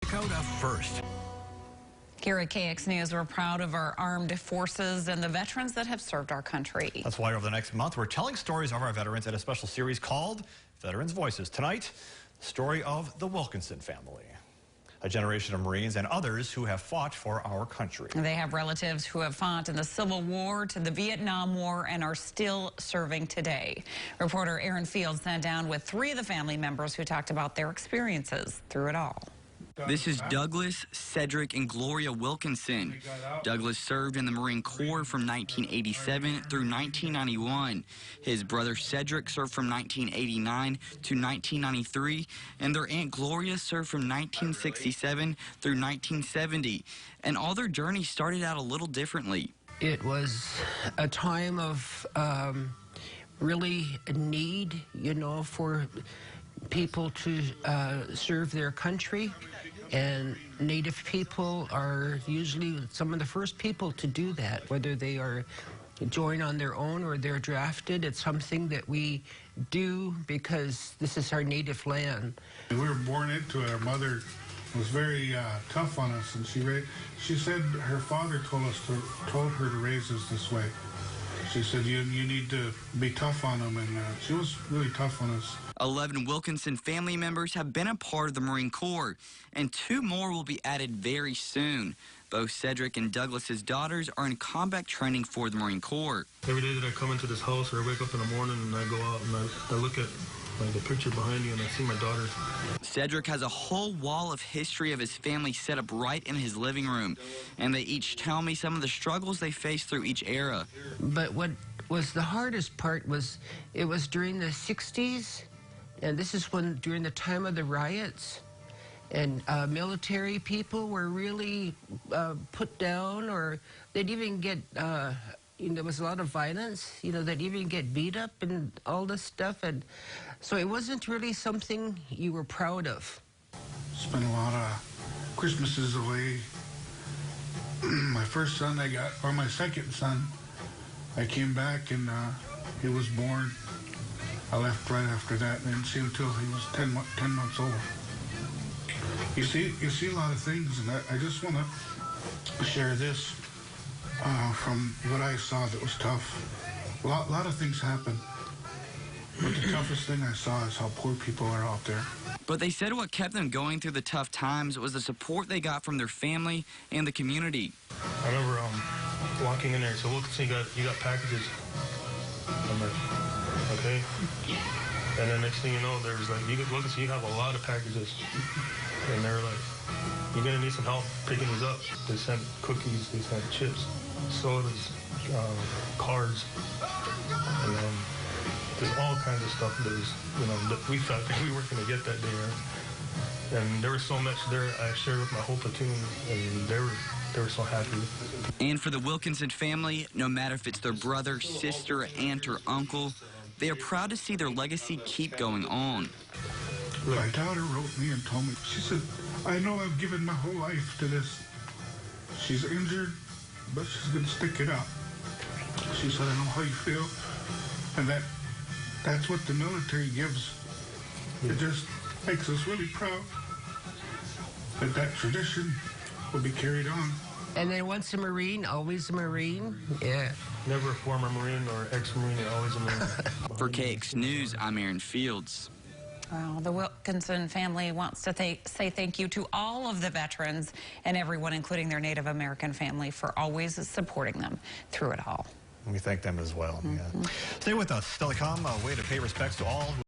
Dakota first. Here at KX News, we're proud of our armed forces and the veterans that have served our country. That's why over the next month, we're telling stories of our veterans in a special series called Veterans Voices. Tonight, the story of the Wilkinson family, a generation of Marines and others who have fought for our country. They have relatives who have fought in the Civil War to the Vietnam War and are still serving today. Reporter Aaron Fields sat down with 3 of the family members who talked about their experiences through it all. This is Douglas, Cedric, and Gloria Wilkinson. Douglas served in the Marine Corps from 1987 through 1991. His brother Cedric served from 1989 to 1993, and their Aunt Gloria served from 1967 through 1970. And all their journeys started out a little differently. It was a time of really a need, for people to serve their country. And Native people are usually some of the first people to do that, whether they are join on their own or they're drafted. It's something that we do because this is our native land. We were born into it. Our mother was very tough on us, and she said her father told her to raise us this way. She said, you need to be tough on them, and she was really tough on us. 11 Wilkinson family members have been a part of the Marine Corps, and 2 more will be added very soon. Both Cedric and Douglas's daughters are in combat training for the Marine Corps. Every day that I come into this house, or I wake up in the morning and I go out and I look at the picture behind you and I see my daughters. Cedric has a whole wall of history of his family set up right in his living room, and they each tell me some of the struggles they faced through each era. But what was the hardest part was it was during the 60s, and this is during the time of the riots, and military people were really put down, or they'd even get, there was a lot of violence, they'd even get beat up and all this stuff, and so it wasn't really something you were proud of. Spent a lot of Christmases away. My first son my second son, I came back and he was born. I left right after that and didn't see him until he was 10 months old. You see a lot of things, and I just want to share this from what I saw that was tough. A lot of things happen, but the toughest thing I saw is how poor people are out there. But they said what kept them going through the tough times was the support they got from their family and the community. I remember walking in there, so Wilkinson, you got packages. I'm like, okay. And then next thing you know, there was like, Wilkinson, you have a lot of packages. And they were like, you're gonna need some help picking these up. They sent cookies, they sent chips, sodas, cards, and there's all kinds of stuff that we thought that we weren't gonna get that day, right? And there was so much there. I shared with my whole platoon, and they were so happy. And for the Wilkinson family, no matter if it's their brother, sister, aunt, or uncle, they are proud to see their legacy keep going on. My daughter wrote me and told me, she said, I know I've given my whole life to this. She's injured, but she's going to stick it out. She said, I know how you feel. And that's what the military gives. It just makes us really proud that tradition will be carried on. And then once a Marine, always a Marine. Yeah. Never a former Marine or ex-Marine, always a Marine. For KX News, I'm Aaron Fields. Well, the Wilkinson family wants to say thank you to all of the veterans and everyone, including their Native American family, for always supporting them through it all. We thank them as well. Yeah. Stay with us. Still to come, a way to pay respects to all